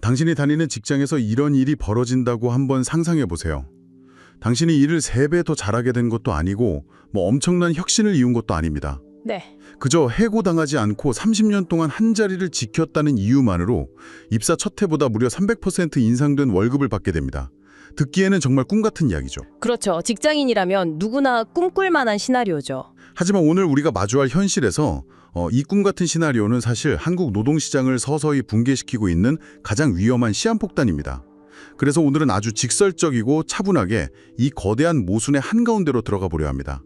당신이 다니는 직장에서 이런 일이 벌어진다고 한번 상상해 보세요. 당신이 일을 3배 더 잘하게 된 것도 아니고 뭐 엄청난 혁신을 이룬 것도 아닙니다. 네. 그저 해고당하지 않고 30년 동안 한 자리를 지켰다는 이유만으로 입사 첫 해보다 무려 300% 인상된 월급을 받게 됩니다. 듣기에는 정말 꿈 같은 이야기죠. 그렇죠. 직장인이라면 누구나 꿈꿀 만한 시나리오죠. 하지만 오늘 우리가 마주할 현실에서 이 꿈 같은 시나리오는 사실 한국 노동시장을 서서히 붕괴시키고 있는 가장 위험한 시한폭탄입니다. 그래서 오늘은 아주 직설적이고 차분하게 이 거대한 모순의 한가운데로 들어가 보려 합니다.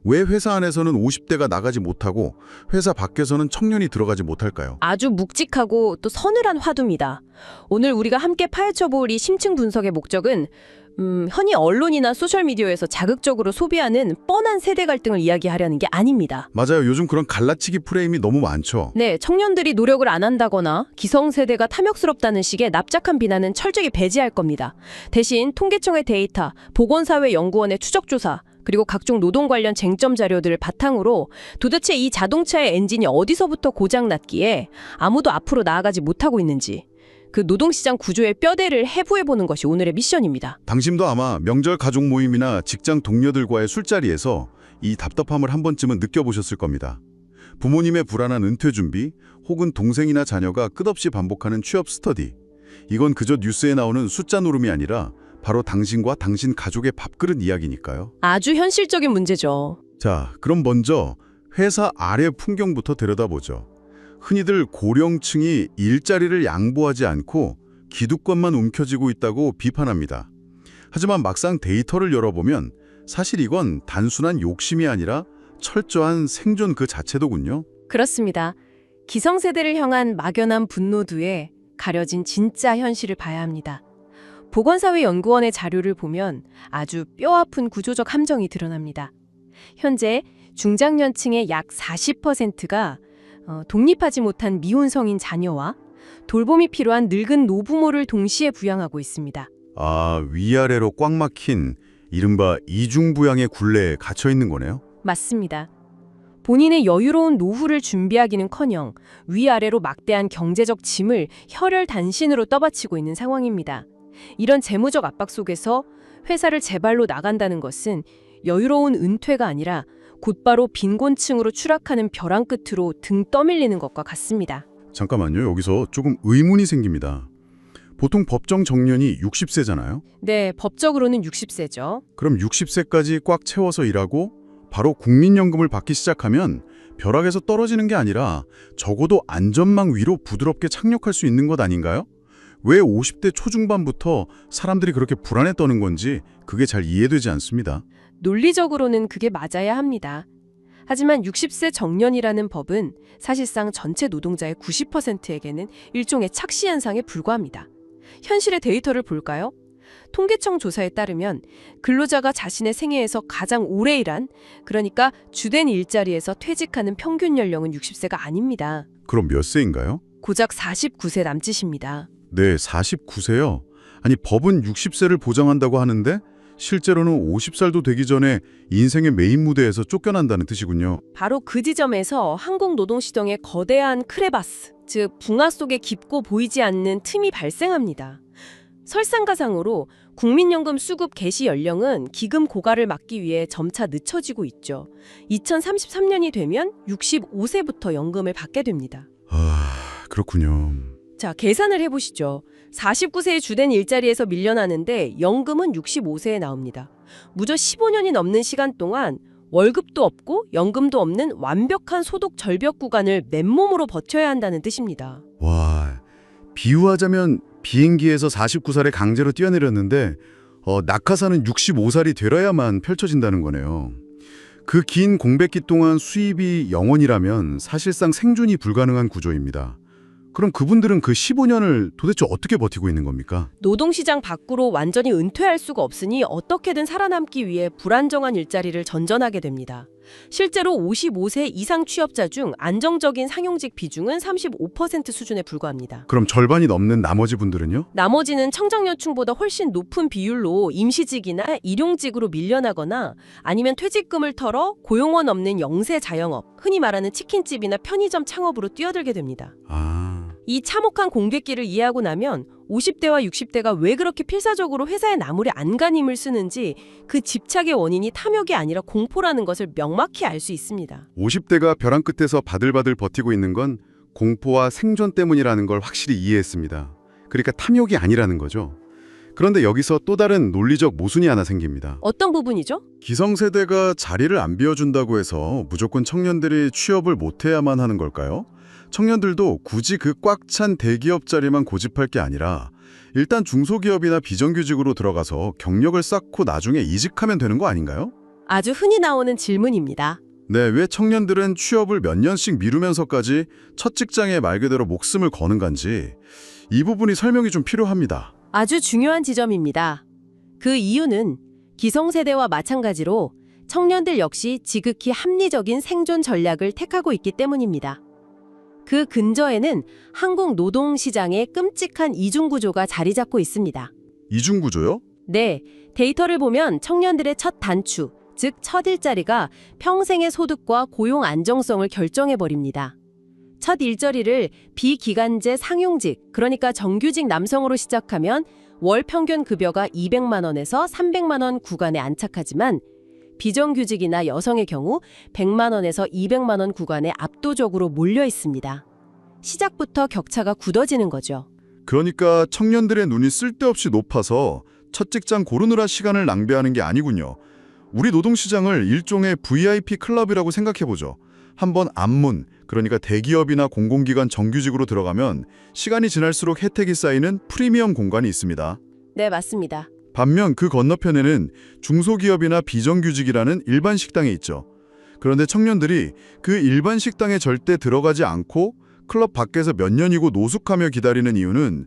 왜 회사 안에서는 50대가 나가지 못하고 회사 밖에서는 청년이 들어가지 못할까요? 아주 묵직하고 또 서늘한 화두입니다. 오늘 우리가 함께 파헤쳐볼 이 심층 분석의 목적은 흔히 언론이나 소셜미디어에서 자극적으로 소비하는 뻔한 세대 갈등을 이야기하려는 게 아닙니다. 맞아요. 요즘 그런 갈라치기 프레임이 너무 많죠. 네, 청년들이 노력을 안 한다거나 기성세대가 탐욕스럽다는 식의 납작한 비난은 철저히 배제할 겁니다. 대신 통계청의 데이터, 보건사회연구원의 추적조사, 그리고 각종 노동 관련 쟁점 자료들을 바탕으로 도대체 이 자동차의 엔진이 어디서부터 고장났기에 아무도 앞으로 나아가지 못하고 있는지 그 노동시장 구조의 뼈대를 해부해보는 것이 오늘의 미션입니다. 당신도 아마 명절 가족 모임이나 직장 동료들과의 술자리에서 이 답답함을 한 번쯤은 느껴보셨을 겁니다. 부모님의 불안한 은퇴 준비, 혹은 동생이나 자녀가 끝없이 반복하는 취업 스터디. 이건 그저 뉴스에 나오는 숫자 노름이 아니라 바로 당신과 당신 가족의 밥그릇 이야기니까요. 아주 현실적인 문제죠. 자, 그럼 먼저 회사 아래 풍경부터 들여다보죠. 흔히들 고령층이 일자리를 양보하지 않고 기득권만 움켜쥐고 있다고 비판합니다. 하지만 막상 데이터를 열어보면 사실 이건 단순한 욕심이 아니라 철저한 생존 그 자체더군요. 그렇습니다. 기성세대를 향한 막연한 분노 뒤에 가려진 진짜 현실을 봐야 합니다. 보건사회연구원의 자료를 보면 아주 뼈아픈 구조적 함정이 드러납니다. 현재 중장년층의 약 40%가 독립하지 못한 미혼 성인 자녀와 돌봄이 필요한 늙은 노부모를 동시에 부양하고 있습니다. 아, 위아래로 꽉 막힌 이른바 이중부양의 굴레에 갇혀 있는 거네요. 맞습니다. 본인의 여유로운 노후를 준비하기는커녕 위아래로 막대한 경제적 짐을 혈혈단신으로 떠받치고 있는 상황입니다. 이런 재무적 압박 속에서 회사를 제발로 나간다는 것은 여유로운 은퇴가 아니라 곧바로 빈곤층으로 추락하는 벼랑 끝으로 등 떠밀리는 것과 같습니다. 잠깐만요. 여기서 조금 의문이 생깁니다. 보통 법정 정년이 60세잖아요. 네, 법적으로는 60세죠. 그럼 60세까지 꽉 채워서 일하고 바로 국민연금을 받기 시작하면 벼락에서 떨어지는 게 아니라 적어도 안전망 위로 부드럽게 착륙할 수 있는 것 아닌가요? 왜 50대 초중반부터 사람들이 그렇게 불안에 떠는 건지 그게 잘 이해되지 않습니다. 논리적으로는 그게 맞아야 합니다. 하지만 60세 정년이라는 법은 사실상 전체 노동자의 90%에게는 일종의 착시 현상에 불과합니다. 현실의 데이터를 볼까요? 통계청 조사에 따르면 근로자가 자신의 생애에서 가장 오래 일한, 그러니까 주된 일자리에서 퇴직하는 평균 연령은 60세가 아닙니다. 그럼 몇 세인가요? 고작 49세 남짓입니다. 네, 49세요. 아니, 법은 60세를 보장한다고 하는데 실제로는 50살도 되기 전에 인생의 메인 무대에서 쫓겨난다는 뜻이군요. 바로 그 지점에서 한국 노동시장의 거대한 크레바스, 즉 붕화 속에 깊고 보이지 않는 틈이 발생합니다. 설상가상으로 국민연금 수급 개시 연령은 기금 고갈을 막기 위해 점차 늦춰지고 있죠. 2033년이 되면 65세부터 연금을 받게 됩니다. 아, 그렇군요. 자, 계산을 해보시죠. 49세의 주된 일자리에서 밀려나는데 연금은 65세에 나옵니다. 무려 15년이 넘는 시간 동안 월급도 없고 연금도 없는 완벽한 소득 절벽 구간을 맨몸으로 버텨야 한다는 뜻입니다. 와, 비유하자면 비행기에서 49살에 강제로 뛰어내렸는데 낙하산은 65살이 되려야만 펼쳐진다는 거네요. 그 긴 공백기 동안 수입이 0원이라면 사실상 생존이 불가능한 구조입니다. 그럼 그분들은 그 15년을 도대체 어떻게 버티고 있는 겁니까? 노동시장 밖으로 완전히 은퇴할 수가 없으니 어떻게든 살아남기 위해 불안정한 일자리를 전전하게 됩니다. 실제로 55세 이상 취업자 중 안정적인 상용직 비중은 35% 수준에 불과합니다. 그럼 절반이 넘는 나머지 분들은요? 나머지는 청정년층보다 훨씬 높은 비율로 임시직이나 일용직으로 밀려나거나 아니면 퇴직금을 털어 고용원 없는 영세 자영업, 흔히 말하는 치킨집이나 편의점 창업으로 뛰어들게 됩니다. 아, 이 참혹한 공백기를 이해하고 나면 50대와 60대가 왜 그렇게 필사적으로 회사에 나무래 안간힘을 쓰는지 그 집착의 원인이 탐욕이 아니라 공포라는 것을 명확히 알 수 있습니다. 50대가 벼랑 끝에서 바들바들 버티고 있는 건 공포와 생존 때문이라는 걸 확실히 이해했습니다. 그러니까 탐욕이 아니라는 거죠. 그런데 여기서 또 다른 논리적 모순이 하나 생깁니다. 어떤 부분이죠? 기성세대가 자리를 안 비워준다고 해서 무조건 청년들이 취업을 못해야만 하는 걸까요? 청년들도 굳이 그 꽉 찬 대기업 자리만 고집할 게 아니라 일단 중소기업이나 비정규직으로 들어가서 경력을 쌓고 나중에 이직하면 되는 거 아닌가요? 아주 흔히 나오는 질문입니다. 네, 왜 청년들은 취업을 몇 년씩 미루면서까지 첫 직장에 말 그대로 목숨을 거는 건지 이 부분이 설명이 좀 필요합니다. 아주 중요한 지점입니다. 그 이유는 기성세대와 마찬가지로 청년들 역시 지극히 합리적인 생존 전략을 택하고 있기 때문입니다. 그 근저에는 한국 노동시장의 끔찍한 이중구조가 자리 잡고 있습니다. 이중구조요? 네, 데이터를 보면 청년들의 첫 단추, 즉 첫 일자리가 평생의 소득과 고용 안정성을 결정해버립니다. 첫 일자리를 비기간제 상용직, 그러니까 정규직 남성으로 시작하면 월 평균 급여가 200만 원에서 300만 원 구간에 안착하지만 비정규직이나 여성의 경우 100만 원에서 200만 원 구간에 압도적으로 몰려 있습니다. 시작부터 격차가 굳어지는 거죠. 그러니까 청년들의 눈이 쓸데없이 높아서 첫 직장 고르느라 시간을 낭비하는 게 아니군요. 우리 노동시장을 일종의 VIP 클럽이라고 생각해보죠. 한번 안문, 그러니까 대기업이나 공공기관 정규직으로 들어가면 시간이 지날수록 혜택이 쌓이는 프리미엄 공간이 있습니다. 네, 맞습니다. 반면 그 건너편에는 중소기업이나 비정규직이라는 일반 식당이 있죠. 그런데 청년들이 그 일반 식당에 절대 들어가지 않고 클럽 밖에서 몇 년이고 노숙하며 기다리는 이유는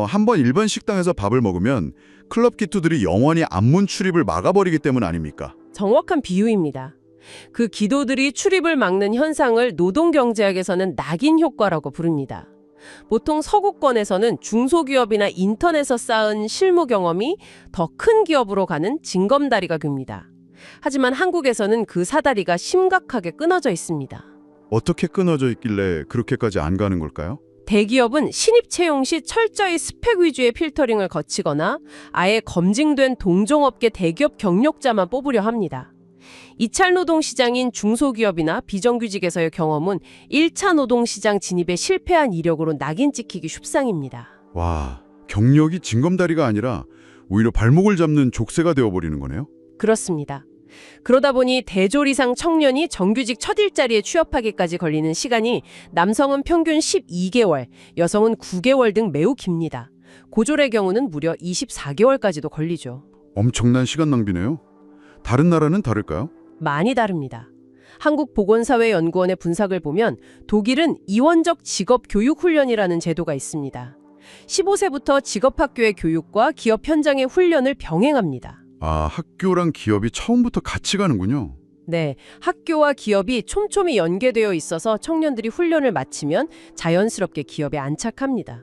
한번 일반 식당에서 밥을 먹으면 클럽 기투들이 영원히 안문 출입을 막아버리기 때문 아닙니까? 정확한 비유입니다. 그 기도들이 출입을 막는 현상을 노동경제학에서는 낙인 효과라고 부릅니다. 보통 서구권에서는 중소기업이나 인턴에서 쌓은 실무 경험이 더 큰 기업으로 가는 징검다리가 됩니다. 하지만 한국에서는 그 사다리가 심각하게 끊어져 있습니다. 어떻게 끊어져 있길래 그렇게까지 안 가는 걸까요? 대기업은 신입 채용 시 철저히 스펙 위주의 필터링을 거치거나 아예 검증된 동종업계 대기업 경력자만 뽑으려 합니다. 2차 노동시장인 중소기업이나 비정규직에서의 경험은 1차 노동시장 진입에 실패한 이력으로 낙인 찍히기 쉽상입니다. 와, 경력이 징검다리가 아니라 오히려 발목을 잡는 족쇄가 되어버리는 거네요? 그렇습니다. 그러다 보니 대졸 이상 청년이 정규직 첫 일자리에 취업하기까지 걸리는 시간이 남성은 평균 12개월, 여성은 9개월 등 매우 깁니다. 고졸의 경우는 무려 24개월까지도 걸리죠. 엄청난 시간 낭비네요. 다른 나라는 다를까요? 많이 다릅니다. 한국보건사회연구원의 분석을 보면 독일은 이원적 직업교육훈련이라는 제도가 있습니다. 15세부터 직업학교의 교육과 기업 현장의 훈련을 병행합니다. 아, 학교랑 기업이 처음부터 같이 가는군요. 네, 학교와 기업이 촘촘히 연계되어 있어서 청년들이 훈련을 마치면 자연스럽게 기업에 안착합니다.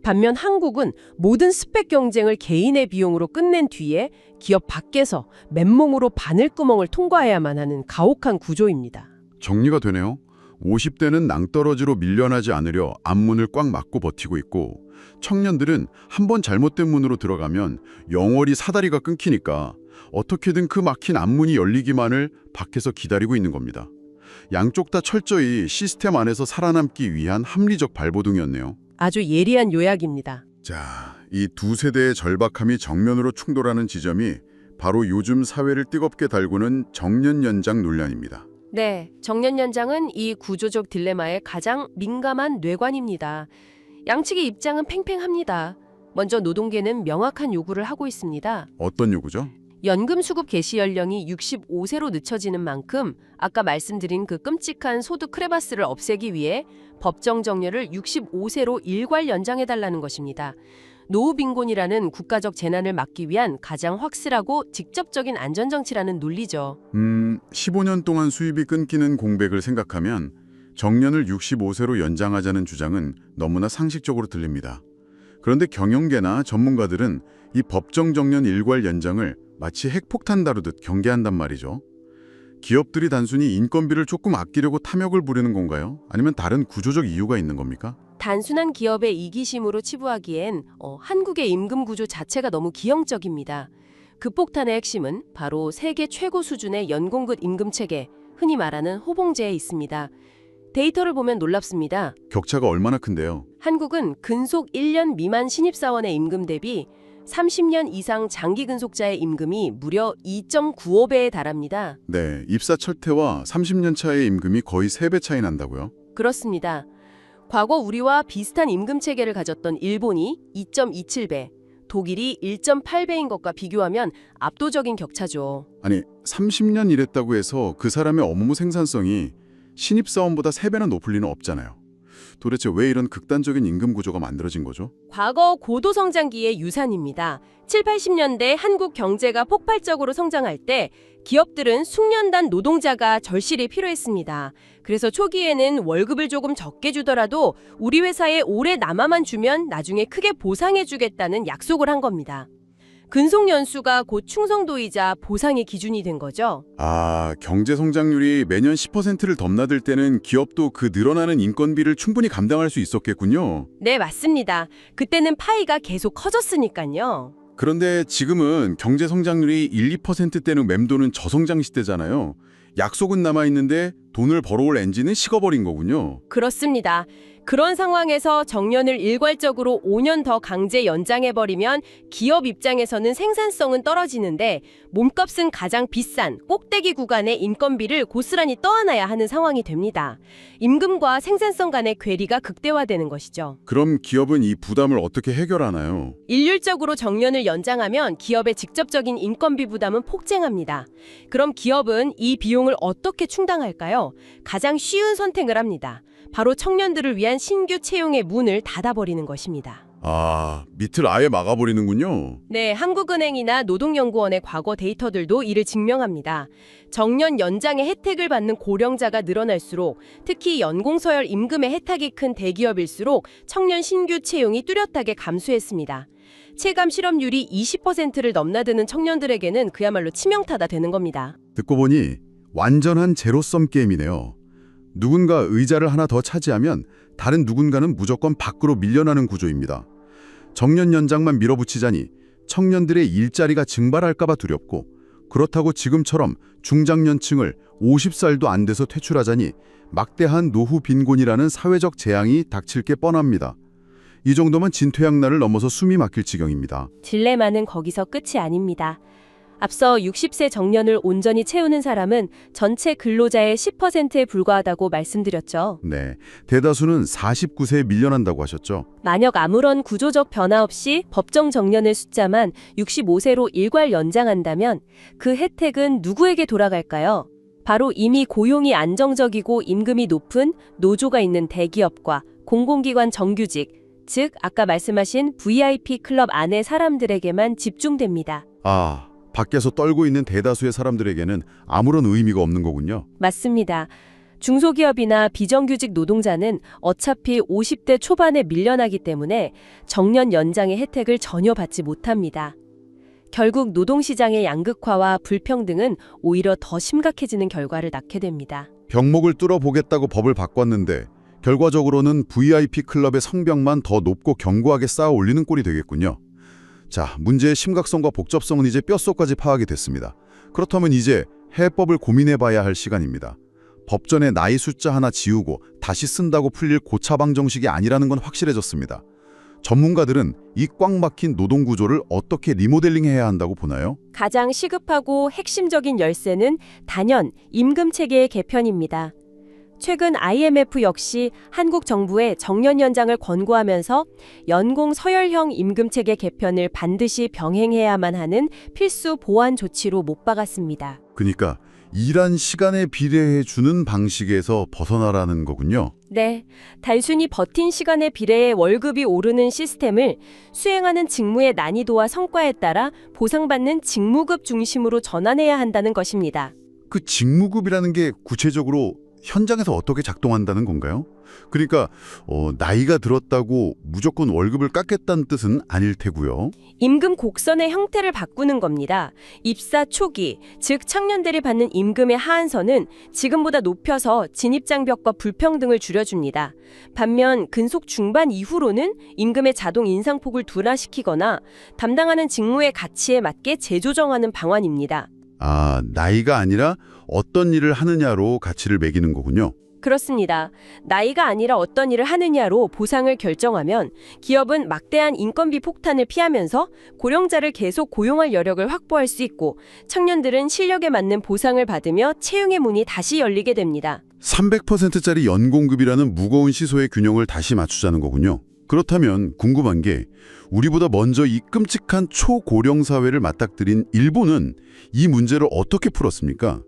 반면 한국은 모든 스펙 경쟁을 개인의 비용으로 끝낸 뒤에 기업 밖에서 맨몸으로 바늘구멍을 통과해야만 하는 가혹한 구조입니다. 정리가 되네요. 50대는 낭떠러지로 밀려나지 않으려 앞문을 꽉 막고 버티고 있고 청년들은 한번 잘못된 문으로 들어가면 영원히 사다리가 끊기니까 어떻게든 그 막힌 앞문이 열리기만을 밖에서 기다리고 있는 겁니다. 양쪽 다 철저히 시스템 안에서 살아남기 위한 합리적 발버둥이었네요. 아주 예리한 요약입니다. 자, 이 두 세대의 절박함이 정면으로 충돌하는 지점이 바로 요즘 사회를 뜨겁게 달구는 정년 연장 논란입니다. 네, 정년 연장은 이 구조적 딜레마의 가장 민감한 뇌관입니다. 양측의 입장은 팽팽합니다. 먼저 노동계는 명확한 요구를 하고 있습니다. 어떤 요구죠? 연금 수급 개시 연령이 65세로 늦춰지는 만큼 아까 말씀드린 그 끔찍한 소득 크레바스를 없애기 위해 법정 정년을 65세로 일괄 연장해달라는 것입니다. 노후 빈곤이라는 국가적 재난을 막기 위한 가장 확실하고 직접적인 안전정치라는 논리죠. 15년 동안 수입이 끊기는 공백을 생각하면 정년을 65세로 연장하자는 주장은 너무나 상식적으로 들립니다. 그런데 경영계나 전문가들은 이 법정 정년 일괄 연장을 마치 핵폭탄 다루듯 경계한단 말이죠. 기업들이 단순히 인건비를 조금 아끼려고 탐욕을 부리는 건가요? 아니면 다른 구조적 이유가 있는 겁니까? 단순한 기업의 이기심으로 치부하기엔 한국의 임금 구조 자체가 너무 기형적입니다. 극복탄의 핵심은 바로 세계 최고 수준의 연공급 임금 체계, 흔히 말하는 호봉제에 있습니다. 데이터를 보면 놀랍습니다. 격차가 얼마나 큰데요? 한국은 근속 1년 미만 신입사원의 임금 대비 30년 이상 장기 근속자의 임금이 무려 2.95배에 달합니다. 네, 입사 철퇴와 30년 차의 임금이 거의 3배 차이 난다고요? 그렇습니다. 과거 우리와 비슷한 임금 체계를 가졌던 일본이 2.27배, 독일이 1.8배인 것과 비교하면 압도적인 격차죠. 아니, 30년 일했다고 해서 그 사람의 업무 생산성이 신입사원보다 3배나 높을 리는 없잖아요. 도대체 왜 이런 극단적인 임금 구조가 만들어진 거죠? 과거 고도성장기의 유산입니다. 7, 80년대 한국 경제가 폭발적으로 성장할 때 기업들은 숙련단 노동자가 절실히 필요했습니다. 그래서 초기에는 월급을 조금 적게 주더라도 우리 회사에 오래 남아만 주면 나중에 크게 보상해주겠다는 약속을 한 겁니다. 근속 연수가 곧 충성도이자 보상의 기준이 된 거죠. 아, 경제 성장률이 매년 10%를 넘나들 때는 기업도 그 늘어나는 인건비를 충분히 감당할 수 있었겠군요. 네, 맞습니다. 그때는 파이가 계속 커졌으니까요. 그런데 지금은 경제 성장률이 1, 2%대는 맴도는 저성장 시대잖아요. 약속은 남아있는데 돈을 벌어올 엔진은 식어버린 거군요. 그렇습니다. 그런 상황에서 정년을 일괄적으로 5년 더 강제 연장해버리면 기업 입장에서는 생산성은 떨어지는데 몸값은 가장 비싼 꼭대기 구간의 인건비를 고스란히 떠안아야 하는 상황이 됩니다. 임금과 생산성 간의 괴리가 극대화되는 것이죠. 그럼 기업은 이 부담을 어떻게 해결하나요? 일률적으로 정년을 연장하면 기업의 직접적인 인건비 부담은 폭증합니다. 그럼 기업은 이 비용을 어떻게 충당할까요? 가장 쉬운 선택을 합니다. 바로 청년들을 위한 신규 채용의 문을 닫아버리는 것입니다. 아, 밑을 아예 막아버리는군요. 네, 한국은행이나 노동연구원의 과거 데이터들도 이를 증명합니다. 정년 연장의 혜택을 받는 고령자가 늘어날수록 특히 연공서열 임금의 혜택이 큰 대기업일수록 청년 신규 채용이 뚜렷하게 감소했습니다. 체감 실업률이 20%를 넘나드는 청년들에게는 그야말로 치명타가 되는 겁니다. 듣고 보니 완전한 제로섬 게임이네요. 누군가 의자를 하나 더 차지하면 다른 누군가는 무조건 밖으로 밀려나는 구조입니다. 정년 연장만 밀어붙이자니 청년들의 일자리가 증발할까 봐 두렵고 그렇다고 지금처럼 중장년층을 50살도 안 돼서 퇴출하자니 막대한 노후 빈곤이라는 사회적 재앙이 닥칠 게 뻔합니다. 이 정도면 진퇴양난을 넘어서 숨이 막힐 지경입니다. 딜레마는 거기서 끝이 아닙니다. 앞서 60세 정년을 온전히 채우는 사람은 전체 근로자의 10%에 불과하다고 말씀드렸죠. 네, 대다수는 49세에 밀려난다고 하셨죠. 만약 아무런 구조적 변화 없이 법정 정년의 숫자만 65세로 일괄 연장한다면 그 혜택은 누구에게 돌아갈까요? 바로 이미 고용이 안정적이고 임금이 높은 노조가 있는 대기업과 공공기관 정규직, 즉 아까 말씀하신 VIP 클럽 안의 사람들에게만 집중됩니다. 아, 밖에서 떨고 있는 대다수의 사람들에게는 아무런 의미가 없는 거군요. 맞습니다. 중소기업이나 비정규직 노동자는 어차피 50대 초반에 밀려나기 때문에 정년 연장의 혜택을 전혀 받지 못합니다. 결국 노동시장의 양극화와 불평등은 오히려 더 심각해지는 결과를 낳게 됩니다. 병목을 뚫어보겠다고 법을 바꿨는데 결과적으로는 VIP 클럽의 성벽만 더 높고 견고하게 쌓아 올리는 꼴이 되겠군요. 자, 문제의 심각성과 복잡성은 이제 뼛속까지 파악이 됐습니다. 그렇다면 이제 해법을 고민해봐야 할 시간입니다. 법전에 나이 숫자 하나 지우고 다시 쓴다고 풀릴 고차방 정식이 아니라는 건 확실해졌습니다. 전문가들은 이 꽉 막힌 노동구조를 어떻게 리모델링해야 한다고 보나요? 가장 시급하고 핵심적인 열쇠는 단연 임금체계의 개편입니다. 최근 IMF 역시 한국 정부의 정년 연장을 권고하면서 연공 서열형 임금체계 개편을 반드시 병행해야만 하는 필수 보완 조치로 못 박았습니다. 그러니까 일한 시간에 비례해 주는 방식에서 벗어나라는 거군요. 네, 단순히 버틴 시간에 비례해 월급이 오르는 시스템을 수행하는 직무의 난이도와 성과에 따라 보상받는 직무급 중심으로 전환해야 한다는 것입니다. 그 직무급이라는 게 구체적으로 현장에서 어떻게 작동한다는 건가요? 그러니까 나이가 들었다고 무조건 월급을 깎겠다는 뜻은 아닐 테고요. 임금 곡선의 형태를 바꾸는 겁니다. 입사 초기, 즉 청년들이 받는 임금의 하한선은 지금보다 높여서 진입장벽과 불평등을 줄여줍니다. 반면 근속 중반 이후로는 임금의 자동 인상폭을 둔화시키거나 담당하는 직무의 가치에 맞게 재조정하는 방안입니다. 아, 나이가 아니라 어떤 일을 하느냐로 가치를 매기는 거군요. 그렇습니다. 나이가 아니라 어떤 일을 하느냐로 보상을 결정하면 기업은 막대한 인건비 폭탄을 피하면서 고령자를 계속 고용할 여력을 확보할 수 있고 청년들은 실력에 맞는 보상을 받으며 채용의 문이 다시 열리게 됩니다. 300%짜리 연공급이라는 무거운 시소의 균형을 다시 맞추자는 거군요. 그렇다면 궁금한 게 우리보다 먼저 이 끔찍한 초고령 사회를 맞닥뜨린 일본은 이 문제를 어떻게 풀었습니까?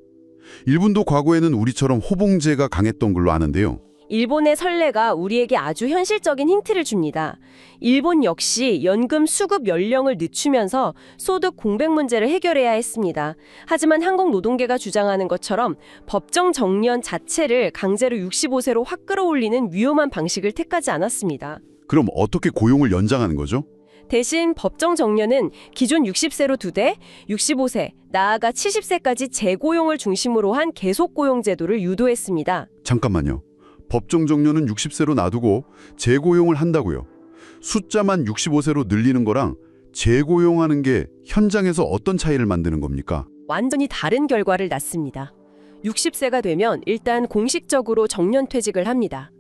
일본도 과거에는 우리처럼 호봉제가 강했던 걸로 아는데요. 일본의 선례가 우리에게 아주 현실적인 힌트를 줍니다. 일본 역시 연금 수급 연령을 늦추면서 소득 공백 문제를 해결해야 했습니다. 하지만 한국 노동계가 주장하는 것처럼 법정 정년 자체를 강제로 65세로 확 끌어올리는 위험한 방식을 택하지 않았습니다. 그럼 어떻게 고용을 연장하는 거죠? 대신 법정 정년은 기존 60세로 2대, 65세, 나아가 70세까지 재고용을 중심으로 한 계속고용 제도를 유도했습니다. 잠깐만요. 법정 정년은 60세로 놔두고 재고용을 한다고요. 숫자만 65세로 늘리는 거랑 재고용하는 게 현장에서 어떤 차이를 만드는 겁니까? 완전히 다른 결과를 낳습니다. 60세가 되면 일단 공식적으로 정년퇴직을 합니다.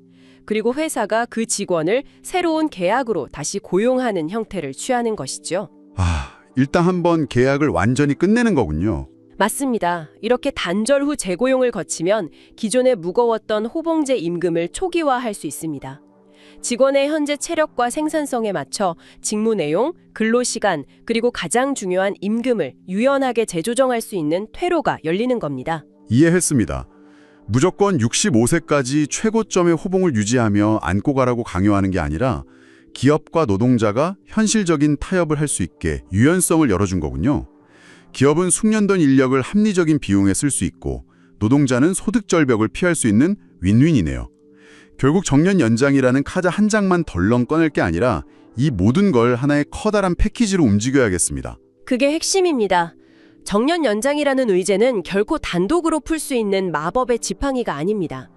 그리고 회사가 그 직원을 새로운 계약으로 다시 고용하는 형태를 취하는 것이죠. 아, 일단 한번 계약을 완전히 끝내는 거군요. 맞습니다. 이렇게 단절 후 재고용을 거치면 기존에 무거웠던 호봉제 임금을 초기화할 수 있습니다. 직원의 현재 체력과 생산성에 맞춰 직무 내용, 근로시간, 그리고 가장 중요한 임금을 유연하게 재조정할 수 있는 퇴로가 열리는 겁니다. 이해했습니다. 무조건 65세까지 최고점의 호봉을 유지하며 안고 가라고 강요하는 게 아니라 기업과 노동자가 현실적인 타협을 할 수 있게 유연성을 열어준 거군요. 기업은 숙련된 인력을 합리적인 비용에 쓸 수 있고 노동자는 소득 절벽을 피할 수 있는 윈윈이네요. 결국 정년 연장이라는 카드 한 장만 덜렁 꺼낼 게 아니라 이 모든 걸 하나의 커다란 패키지로 움직여야겠습니다. 그게 핵심입니다. 정년 연장이라는 의제는 결코 단독으로 풀 수 있는 마법의 지팡이가 아닙니다.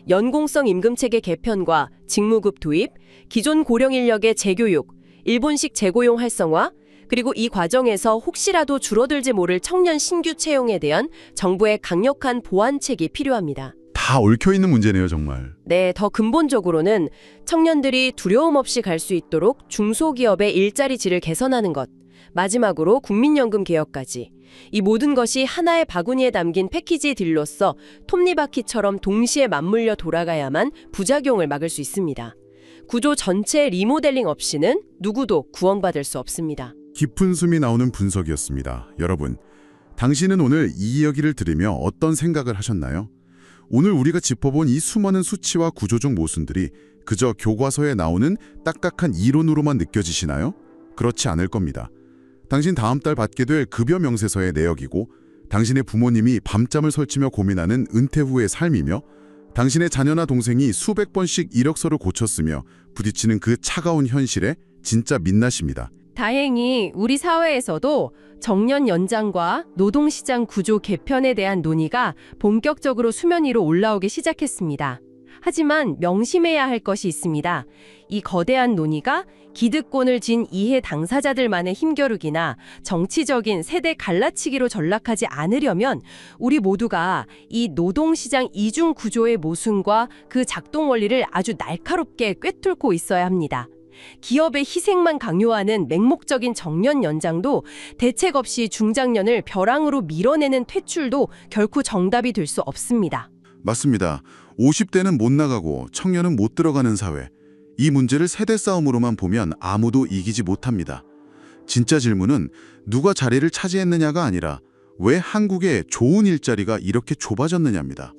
연공성 임금체계 개편과 직무급 도입, 기존 고령 인력의 재교육, 일본식 재고용 활성화, 그리고 이 과정에서 혹시라도 줄어들지 모를 청년 신규 채용에 대한 정부의 강력한 보완책이 필요합니다. 다 얽혀있는 문제네요, 정말. 네, 더 근본적으로는 청년들이 두려움 없이 갈 수 있도록 중소기업의 일자리 질을 개선하는 것, 마지막으로 국민연금 개혁까지 이 모든 것이 하나의 바구니에 담긴 패키지 딜로서 톱니바퀴처럼 동시에 맞물려 돌아가야만 부작용을 막을 수 있습니다. 구조 전체 리모델링 없이는 누구도 구원받을 수 없습니다. 깊은 숨이 나오는 분석이었습니다. 여러분, 당신은 오늘 이 이야기를 들으며 어떤 생각을 하셨나요? 오늘 우리가 짚어본 이 수많은 수치와 구조적 모순들이 그저 교과서에 나오는 딱딱한 이론으로만 느껴지시나요? 그렇지 않을 겁니다. 당신 다음 달 받게 될 급여 명세서의 내역이고 당신의 부모님이 밤잠을 설치며 고민하는 은퇴 후의 삶이며 당신의 자녀나 동생이 수백 번씩 이력서를 고쳤으며 부딪히는 그 차가운 현실의 진짜 민낯입니다. 다행히 우리 사회에서도 정년 연장과 노동시장 구조 개편에 대한 논의가 본격적으로 수면 위로 올라오기 시작했습니다. 하지만 명심해야 할 것이 있습니다. 이 거대한 논의가 기득권을 진 이해 당사자들만의 힘겨루기나 정치적인 세대 갈라치기로 전락하지 않으려면 우리 모두가 이 노동시장 이중 구조의 모순과 그 작동 원리를 아주 날카롭게 꿰뚫고 있어야 합니다. 기업의 희생만 강요하는 맹목적인 정년 연장도 대책 없이 중장년을 벼랑으로 밀어내는 퇴출도 결코 정답이 될 수 없습니다. 맞습니다. 50대는 못 나가고 청년은 못 들어가는 사회. 이 문제를 세대 싸움으로만 보면 아무도 이기지 못합니다. 진짜 질문은 누가 자리를 차지했느냐가 아니라 왜 한국의 좋은 일자리가 이렇게 좁아졌느냐입니다.